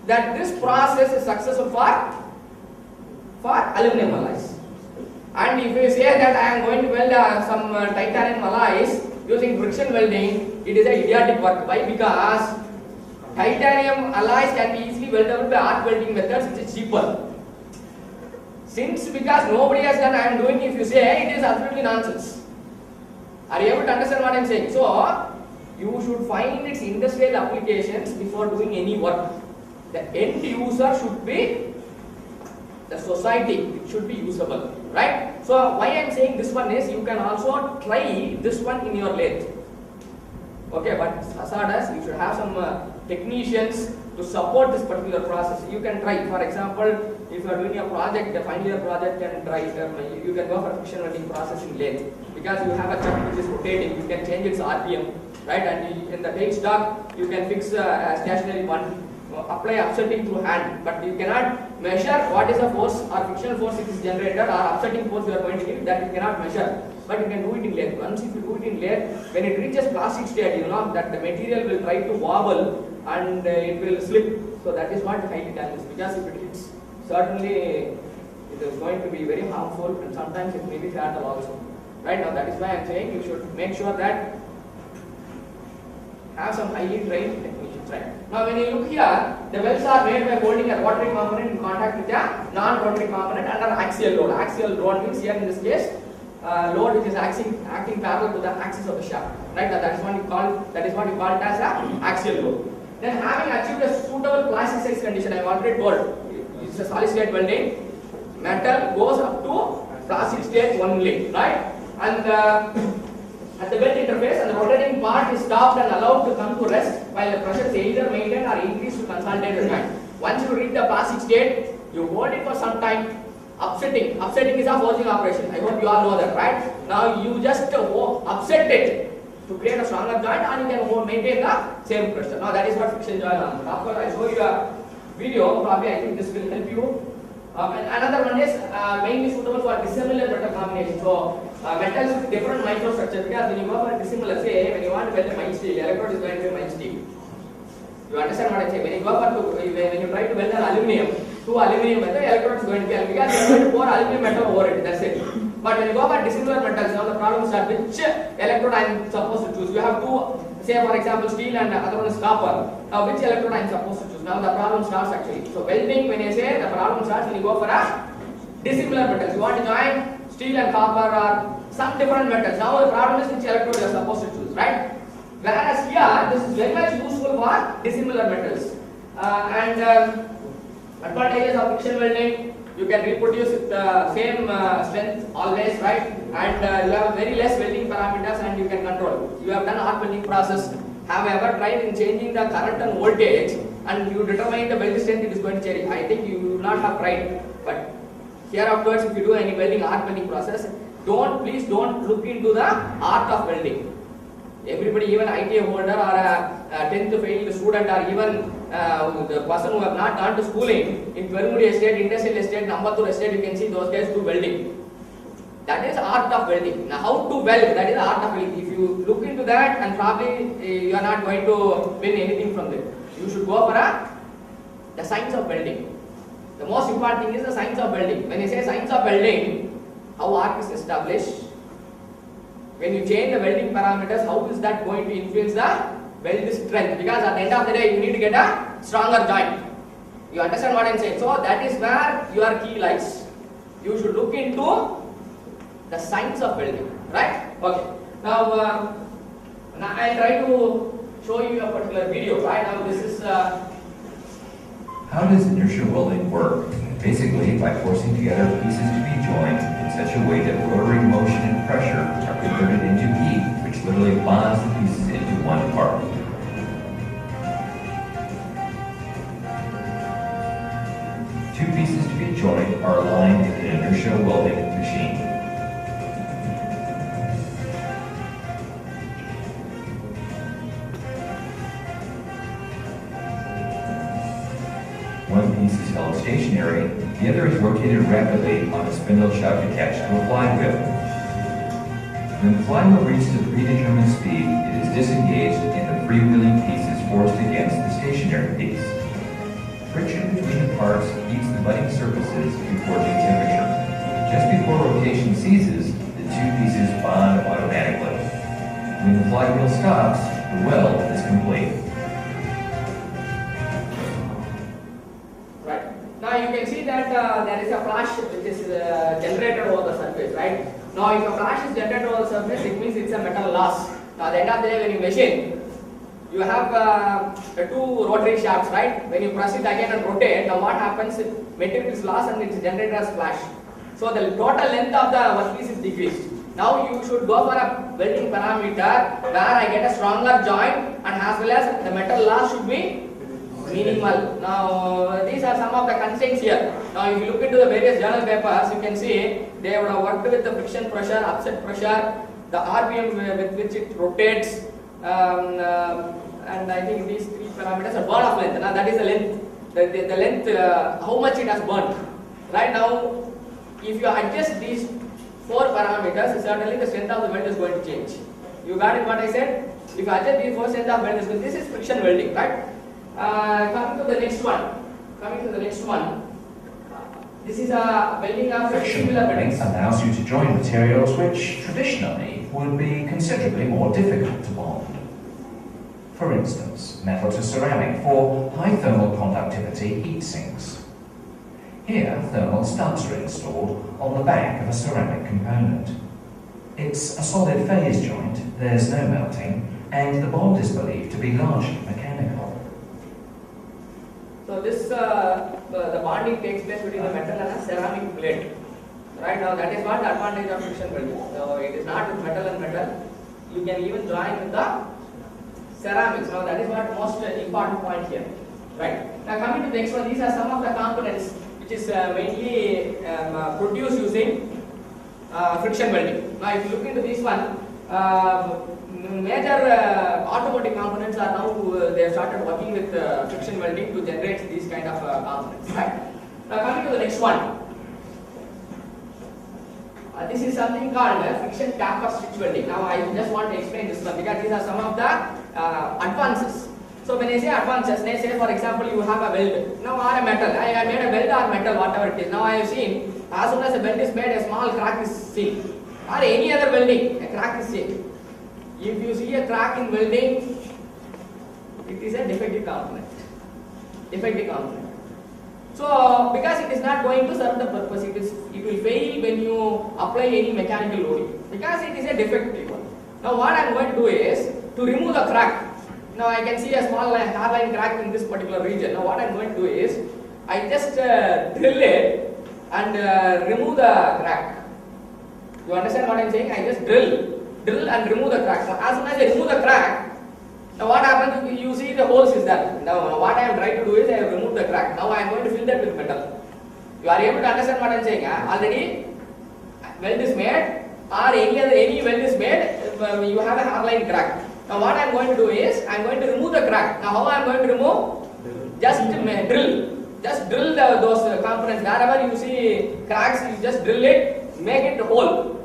that this process is successful for aluminum alloys. And if you say that I am going to weld some titanium alloys using friction welding, it is an idiotic work. Why? Because titanium alloys can be easily welded by arc welding methods, which is cheaper. Because nobody has done, I am doing, if you say, it is absolutely nonsense. Are you able to understand what I am saying? So, you should find its industrial applications before doing any work. The end user should be the society, it should be usable, right? So, why I am saying this one is, you can also try this one in your lathe. Okay, but as you should have some technicians to support this particular process. You can try, for example, if you are doing a project, a final year project, can try, you can go for friction welding process in lathe, because you have a chuck which is rotating, you can change its RPM, right? And in the tail stock, you can fix a stationary one, apply upsetting through hand, but you cannot measure what is the force or frictional force it is generated or upsetting force you are going to give, that you cannot measure. But you can do it in lathe. Once if you do it in lathe, when it reaches plastic state, you know that the material will try to wobble and it will slip. So that is what highly dangerous, because if it hits, certainly it is going to be very harmful, and sometimes it may be fatal also. Right now, that is why I am saying you should make sure that have some highly trained technicians. Right. Now, when you look here, the welds are made by holding a rotary component in contact with a non-rotary component under axial load. Axial load means here in this case, load which is acting parallel to the axis of the shaft. Right. That is what you call it as a axial load. Then, having achieved a suitable plastic size condition, I have already told, it's a solid state welding. Metal goes up to plastic state only, right? And at the weld interface, and the rotating part is stopped and allowed to come to rest, while the pressure is either maintained or increased to consolidate the joint. Once you reach the plastic state, you hold it for some time. Upsetting is a forging operation. I hope you all know that, right? Now you just upset it to create a stronger joint, and you can maintain the same pressure. Now that is what friction joint is. Of course, I show you a video. Probably I think this will help you. And another one is mainly suitable for dissimilar metal combination. So metals with different microstructure, because when you go for dissimilar, say when you want to weld a mild steel, electrode is going to be mild steel. You understand what I say? When you go for when you try to weld an aluminium, two aluminium metal, electrode is going to be, because you are going to pour aluminium metal over it. That's it. But when you go for dissimilar metals, now the problem starts which electrode I am supposed to choose. You have two, say for example steel and other one is copper. Now which electrode I am supposed to choose? Now the problem starts actually. So welding, when I say the problem starts when you go for a dissimilar metals. You want to join steel and copper or some different metals. Now the problem is which electrode you are supposed to choose, right? Whereas here, this is very much useful for dissimilar metals. Advantages of friction welding. You can reproduce with the same strength always, right? And you have very less welding parameters and you can control. You have done arc welding process. Have you ever tried in changing the current and voltage and you determine the weld strength it is going to change? I think you will not have tried. But here afterwards, if you do any welding, arc welding process, please don't look into the art of welding. Everybody, even ITA holder or a 10th failed student or even the person who have not gone to schooling, in Permudi estate, industrial estate, Nambattur estate, you can see those guys do welding. That is art of welding. Now how to weld, that is the art of welding. If you look into that, and probably you are not going to win anything from it. You should go for the science of welding. The most important thing is the science of welding. When you say science of welding, how arc is established, when you change the welding parameters, how is that going to influence the weld strength? Because at the end of the day, you need to get a stronger joint. You understand what I am saying? So that is where your key lies. You should look into the science of welding, right? Okay. Now I will try to show you a particular video. Right now, this is. How does inertial welding work? Basically, by forcing together pieces to be joined in such a way that rotary motion and pressure are converted into heat, which literally bonds the pieces into one part. Two pieces to be joined are aligned in an inertial welding machine. One piece is held stationary, the other is rotated rapidly on a spindle shaft attached to a flywheel. When the flywheel reaches a predetermined speed, it is disengaged and the freewheeling piece is forced against the stationary piece. Friction between the parts heats the budding surfaces to 14 temperature. Just before rotation ceases, the two pieces bond automatically. When the flywheel stops, the weld is complete. Right. Now you can see that there is a flash which is generated over the surface, right? Now if a flash is generated over the surface, it means it's a metal loss. Now at the end of the day, when you machine, you have two rotary shafts, right? When you press it again and rotate, now what happens? Material is lost and it is generated as flash. So the total length of the workpiece is decreased. Now you should go for a welding parameter where I get a stronger joint and as well as the metal loss should be minimal. Now these are some of the constraints here. Now if you look into the various journal papers, you can see they would have worked with the friction pressure, upset pressure, the RPM with which it rotates, and I think these three parameters are burn off length. Now that is the length, the length, how much it has burned. Right now, if you adjust these four parameters, certainly the strength of the weld is going to change. You got it what I said? If you adjust these four strength of weld, this is friction welding, right? Coming to the next one. This is a welding of Friction similar welding weldings. allows you to join materials which traditionally would be considerably more difficult to bond. For instance, metal to ceramic for high thermal conductivity heat sinks. Here, thermal studs are installed on the back of a ceramic component. It's a solid phase joint, there's no melting, and the bond is believed to be largely mechanical. So this the bonding takes place between the metal and a ceramic plate. Right now, that is what the advantage of friction welding. So it is not with metal and metal. You can even join with the ceramics. Now that is what most important point here. Right. Now coming to the next one, these are some of the components which is mainly produced using friction welding. Now if you look into this one, major automotive components are now they have started working with friction welding to generate these kind of components. Right. Now coming to the next one. This is something called friction taper stitch welding. Now I just want to explain this one because these are some of the advances. So when I say advances, let's say for example you have a weld. Now or a metal. I made a weld or metal, whatever it is. Now I have seen as soon as a weld is made, a small crack is seen. Or any other welding, a crack is seen. If you see a crack in welding, it is a defective component. So because it is not going to serve the purpose, it will fail when you apply any mechanical loading because it is a defective one. Now what I am going to do is to remove the crack. Now I can see a small hairline crack in this particular region. Now what I am going to do is I just drill it and remove the crack. You understand what I am saying? I just drill and remove the crack. So as soon as I remove the crack, now what happens? You see the holes is there. Now what I am trying to do is I have removed the crack. Now I am going to fill that with metal. You are able to understand what I am saying? Already weld is made or any weld is made, you have a hairline crack. Now what I am going to do is I am going to remove the crack. Now how I am going to remove? Just drill those components. Wherever you see cracks, you just drill it, make it whole.